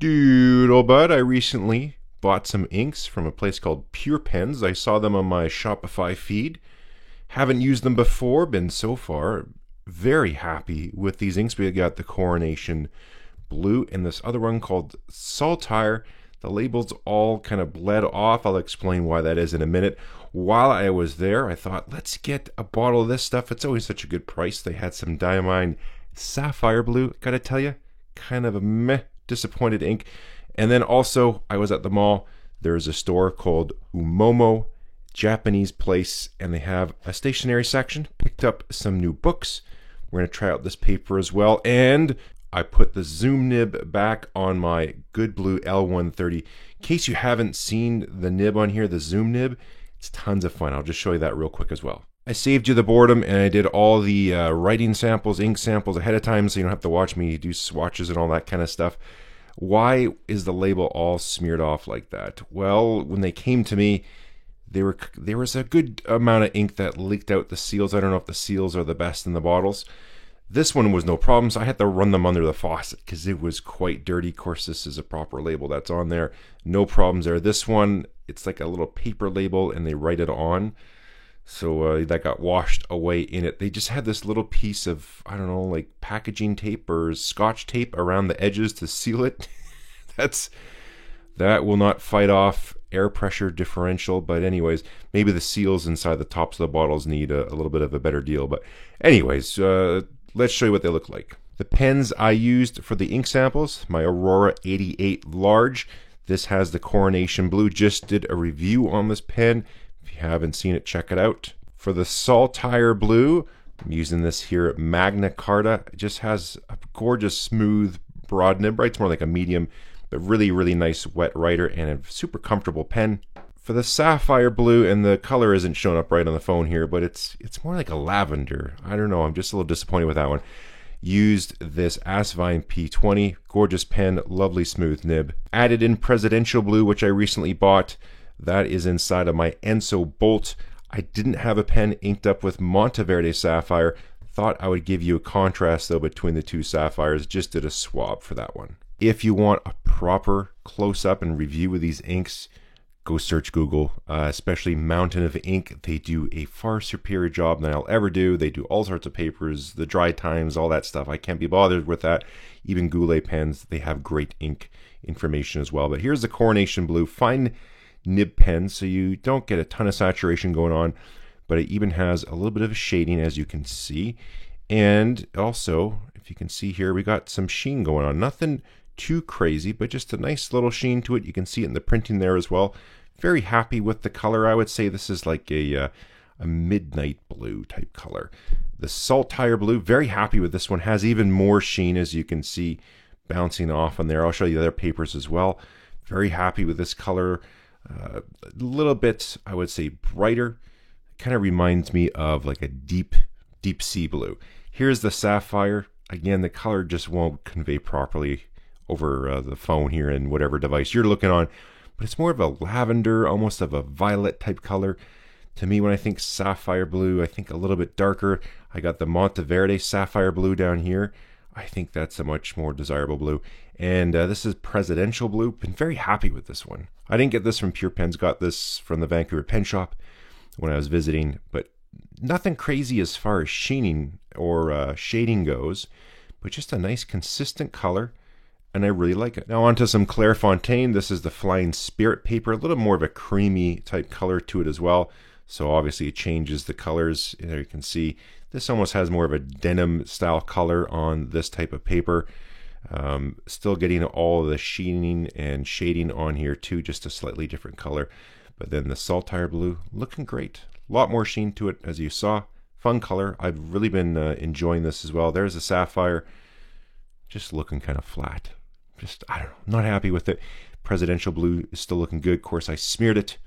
Doodle bud, I recently bought some inks from a place called Pure Pens. I saw them on my Shopify feed. Haven't used them before, been so far very happy with these inks. We got the Coronation Blue and this other one called Saltire. The labels all kind of bled off. I'll explain why that is in a minute. While I was there, I thought, let's get a bottle of this stuff. It's always such a good price. They had some Diamine Sapphire Blue. Gotta tell you, kind of a meh, disappointed ink. And then also, I was at the mall. There's a store called Umomo, Japanese place, and they have a stationery section. Picked up some new books. We're going to try out this paper as well. And I put the zoom nib back on my Good Blue L130. In case you haven't seen the nib on here, the zoom nib, it's tons of fun. I'll just show you that real quick as well. I saved you the boredom, and I did all the writing samples, ink samples ahead of time, so you don't have to watch me do swatches and all that kind of stuff. Why is the label all smeared off like that? Well, when they came to me, there was a good amount of ink that leaked out the seals. I don't know if the seals are the best in the bottles. This one was no problems. I had to run them under the faucet because it was quite dirty. Of course, this is a proper label that's on there. No problems there. This one, it's like a little paper label and they write it on. So that got washed away in it. They just had this little piece of, I don't know, like packaging tape or scotch tape around the edges to seal it. That will not fight off air pressure differential. But anyways, maybe the seals inside the tops of the bottles need a little bit of a better deal. But anyways, let's show you what they look like. The pens I used for the ink samples, my Aurora 88 large. This has the Coronation Blue. Just did a review on this pen. If you haven't seen it, check it out. For the Saltire Blue, I'm using this here at Magna Carta. It just has a gorgeous, smooth, broad nib. It's more like a medium, but really, really nice wet writer and a super comfortable pen. For the Sapphire Blue, and the color isn't showing up right on the phone here, but it's more like a lavender. I don't know. I'm just a little disappointed with that one. Used this Asvine P20. Gorgeous pen, lovely smooth nib. Added in Presidential Blue, which I recently bought. That is inside of my Enso Bolt. I didn't have a pen inked up with Monteverde Sapphire. Thought I would give you a contrast though between the two sapphires. Just did a swab for that one. If you want a proper close-up and review of these inks, go search Google, especially Mountain of Ink. They do a far superior job than I'll ever do. They do all sorts of papers, the dry times, all that stuff. I can't be bothered with that. Even Goulet pens, they have great ink information as well. But here's the Coronation Blue. Fine nib pen, so you don't get a ton of saturation going on, but it even has a little bit of shading, as you can see. And also, if you can see here, we got some sheen going on. Nothing too crazy, but just a nice little sheen to it. You can see it in the printing there as well. Very happy with the color. I would say this is like a midnight blue type color. The Saltire Blue, very happy with this one. Has even more sheen, as you can see, bouncing off on there. I'll show you the other papers as well. Very happy with this color. A little bit, I would say, brighter. Kind of reminds me of like a deep sea blue. Here's the Sapphire. Again, the color just won't convey properly over the phone here and whatever device you're looking on, but it's more of a lavender, almost of a violet type color. To me, when I think Sapphire Blue, I think a little bit darker. I got the Monteverde Sapphire Blue down here. I think that's a much more desirable blue. And this is Presidential Blue. Been very happy with this one. I didn't get this from Pure Pens. Got this from the Vancouver Pen Shop when I was visiting, but nothing crazy as far as sheening or shading goes, but just a nice consistent color, and I really like it. Now onto some Clairefontaine. This is the Flying Spirit paper, a little more of a creamy type color to it as well. So obviously it changes the colors. There you can see this almost has more of a denim style color on this type of paper. Still getting all of the sheening and shading on here too, just a slightly different color. But then the Saltire Blue, looking great. A lot more sheen to it, as you saw. Fun color. I've really been enjoying this as well. There's a Sapphire, just looking kind of flat. Just, I don't know, not happy with it. Presidential Blue is still looking good. Of course, I smeared it.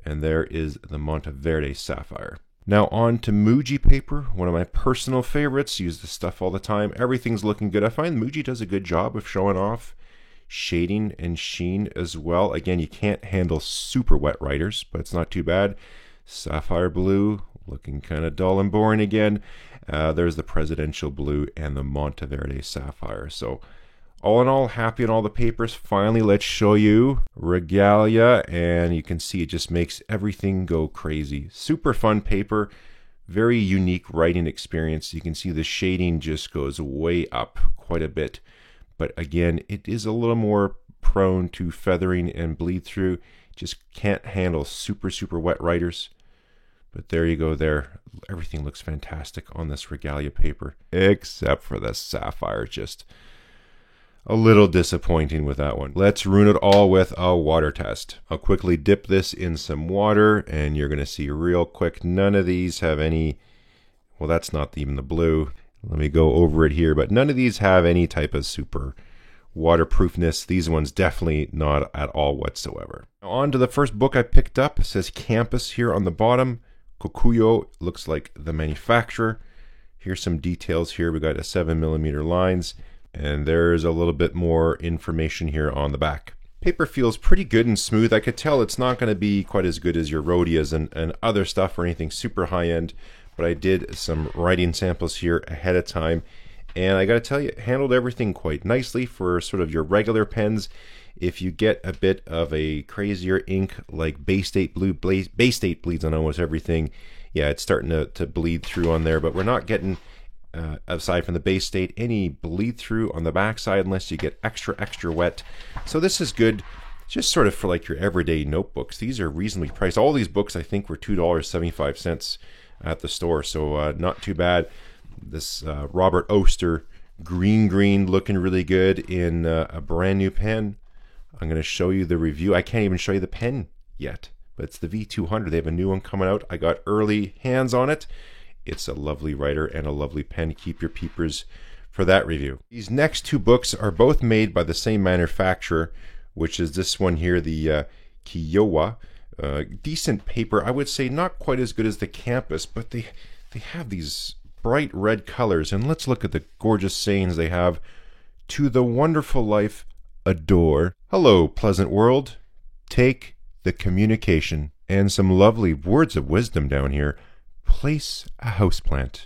And there is the Monteverde Sapphire. Now on to Muji paper, one of my personal favorites. Use this stuff all the time. Everything's looking good. I find Muji does a good job of showing off shading and sheen as well. Again, you can't handle super wet writers, but it's not too bad. Sapphire Blue, looking kind of dull and boring again. There's the Presidential Blue and the Monteverde Sapphire. So All in all, happy on all the papers. Finally, let's show you Regalia, and you can see it just makes everything go crazy. Super fun paper, very unique writing experience. You can see the shading just goes way up quite a bit. But again, it is a little more prone to feathering and bleed through. Just can't handle super wet writers. But there you go there. Everything looks fantastic on this Regalia paper, except for the sapphire. Just a little disappointing with that one. Let's ruin it all with a water test. I'll quickly dip this in some water, and you're going to see real quick, none of these have any, well, that's not even the blue. Let me go over it here, but none of these have any type of super waterproofness. These ones definitely not at all whatsoever. Now on to the first book I picked up. It says Campus here on the bottom. Kokuyo looks like the manufacturer. Here's some details here. We got a 7mm lines, and there's a little bit more information here on the back. Paper feels pretty good and smooth. I could tell it's not going to be quite as good as your Rhodias and other stuff or anything super high end, but I did some writing samples here ahead of time, and I got to tell you, it handled everything quite nicely for sort of your regular pens. If you get a bit of a crazier ink like Bay State Blue, Bay State bleeds on almost everything. Yeah, it's starting to bleed through on there, but we're not getting, aside from the Bay State, any bleed through on the backside unless you get extra wet. So this is good, just sort of for like your everyday notebooks. These are reasonably priced. All these books I think were $2.75 at the store, so not too bad. This Robert Oster green looking really good in a brand new pen. I'm going to show you the review. I can't even show you the pen yet, but it's the V200. They have a new one coming out. I got early hands on it. It's a lovely writer and a lovely pen. Keep your peepers for that review. These next two books are both made by the same manufacturer, which is this one here, the Kiyowa. Decent paper. I would say not quite as good as the Campus, but they have these bright red colors. And let's look at the gorgeous sayings they have. To the wonderful life, adore. Hello, pleasant world. Take the communication. And some lovely words of wisdom down here. Place a houseplant.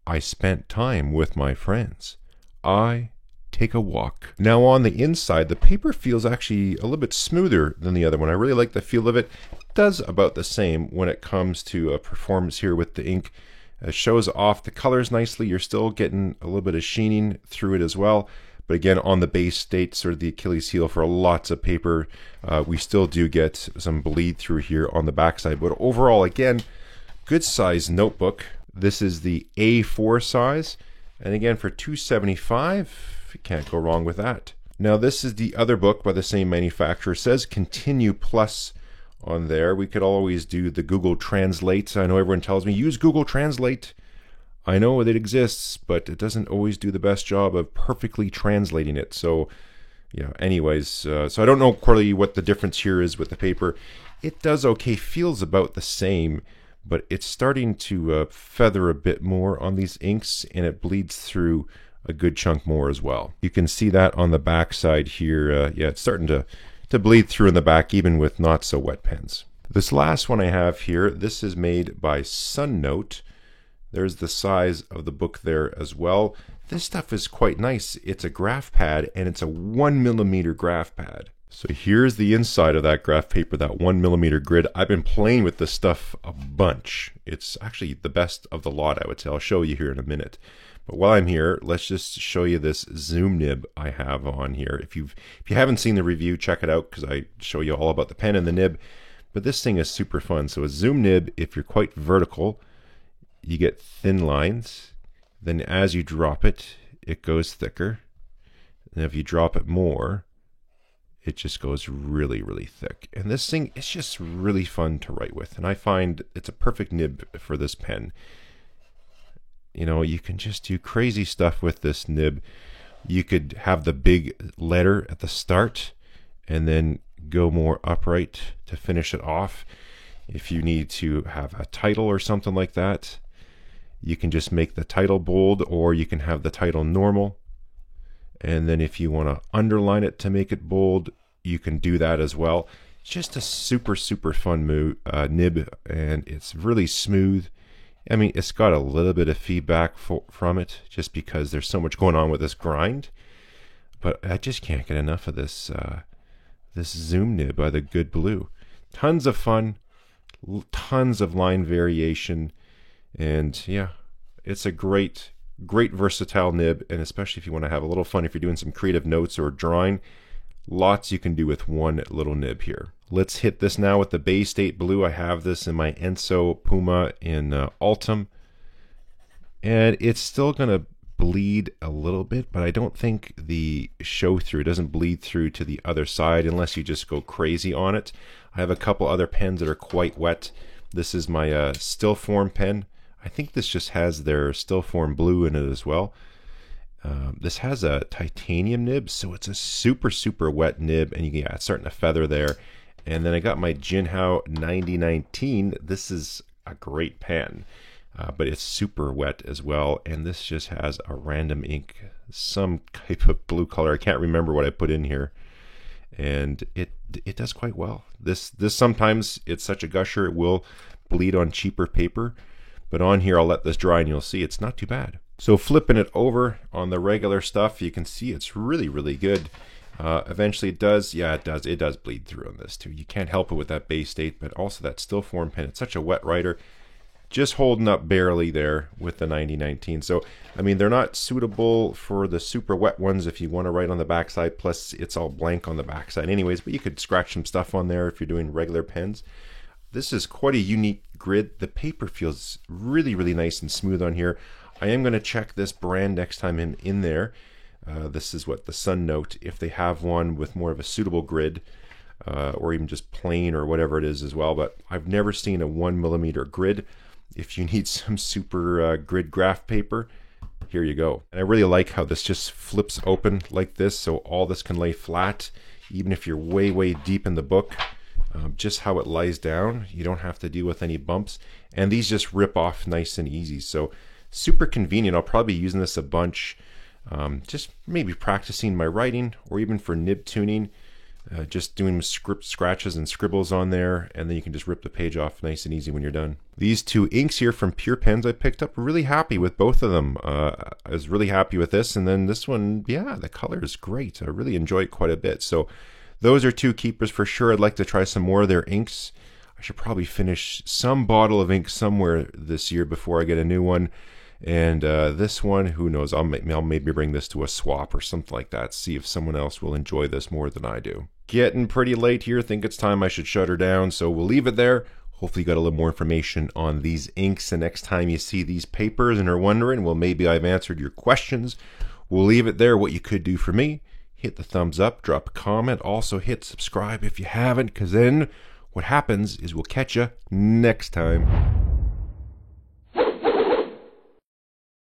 I spent time with my friends. I take a walk. Now on the inside, the paper feels actually a little bit smoother than the other one. I really like the feel of it. It does about the same when it comes to performance here with the ink. It shows off the colors nicely. You're still getting a little bit of sheening through it as well. But again, on the Bay State, sort of the Achilles heel for lots of paper, we still do get some bleed through here on the backside. But overall, again, good size notebook. This is the A4 size. And again, for $2.75, you can't go wrong with that. Now, this is the other book by the same manufacturer. It says Continue Plus on there. We could always do the Google Translate. I know everyone tells me, use Google Translate. I know it exists, but it doesn't always do the best job of perfectly translating it. So, yeah, anyways, so I don't know quite what the difference here is with the paper. It does okay, feels about the same, but it's starting to feather a bit more on these inks, and it bleeds through a good chunk more as well. You can see that on the back side here. Yeah, it's starting to bleed through in the back, even with not so wet pens. This last one I have here, this is made by Sunnote. There's the size of the book there as well. This stuff is quite nice. It's a graph pad, and it's a 1mm graph pad. So here's the inside of that graph paper, that 1mm grid. I've been playing with this stuff a bunch. It's actually the best of the lot, I would say. I'll show you here in a minute. But while I'm here, let's just show you this zoom nib I have on here. If you haven't seen the review, check it out, because I show you all about the pen and the nib. But this thing is super fun. So a zoom nib, if you're quite vertical, you get thin lines. Then as you drop it, it goes thicker. And if you drop it more, it just goes really thick. And this thing is just really fun to write with. And I find it's a perfect nib for this pen. You know, you can just do crazy stuff with this nib. You could have the big letter at the start and then go more upright to finish it off. If you need to have a title or something like that, you can just make the title bold, or you can have the title normal. And then if you want to underline it to make it bold, you can do that as well. It's just a super fun nib, and it's really smooth. I mean, it's got a little bit of feedback from it just because there's so much going on with this grind. But I just can't get enough of this this zoom nib by the Good Blue. Tons of fun, tons of line variation, and yeah, it's a great versatile nib, and especially if you want to have a little fun, if you're doing some creative notes or drawing, lots you can do with one little nib here. Let's hit this now with the Bay State Blue. I have this in my Enso Puma in Altum, and it's still going to bleed a little bit, but I don't think the show through doesn't bleed through to the other side unless you just go crazy on it. I have a couple other pens that are quite wet. This is my Stillform pen. I think this just has their Stillform Blue in it as well. This has a titanium nib, so it's a super wet nib, and it's starting to feather there. And then I got my Jinhao 9019. This is a great pen, but it's super wet as well, and this just has a random ink, some type of blue color. I can't remember what I put in here, and it does quite well. This sometimes it's such a gusher it will bleed on cheaper paper, but on here I'll let this dry and you'll see it's not too bad. So flipping it over on the regular stuff, you can see it's really good. Eventually it does bleed through on this too. You can't help it with that Bay State, but also that Stillform pen. It's such a wet writer. Just holding up barely there with the 9019. So, I mean, they're not suitable for the super wet ones if you want to write on the backside, plus it's all blank on the backside anyways, but you could scratch some stuff on there if you're doing regular pens. This is quite a unique grid. The paper feels really nice and smooth on here. I am going to check this brand next time I'm in there. This is what the Sun Note, if they have one with more of a suitable grid, or even just plain or whatever it is as well, but I've never seen a 1mm grid. If you need some super grid graph paper, here you go. And I really like how this just flips open like this, so all this can lay flat, even if you're way deep in the book. Just how it lies down, you don't have to deal with any bumps, and these just rip off nice and easy. So super convenient. I'll probably be using this a bunch, just maybe practicing my writing, or even for nib tuning. Just doing script scratches and scribbles on there, and then you can just rip the page off nice and easy when you're done. These two inks here from Pure Pens I picked up, really happy with both of them. I was really happy with this, and then this one, yeah, the color is great. I really enjoy it quite a bit. So those are two keepers for sure. I'd like to try some more of their inks. I should probably finish some bottle of ink somewhere this year before I get a new one. And this one, who knows, I'll maybe bring this to a swap or something like that, see if someone else will enjoy this more than I do. Getting pretty late here, think it's time I should shut her down, so we'll leave it there. Hopefully you got a little more information on these inks, and next time you see these papers and are wondering, well, maybe I've answered your questions, we'll leave it there. What you could do for me, hit the thumbs up, drop a comment, also hit subscribe if you haven't, because then what happens is we'll catch you next time.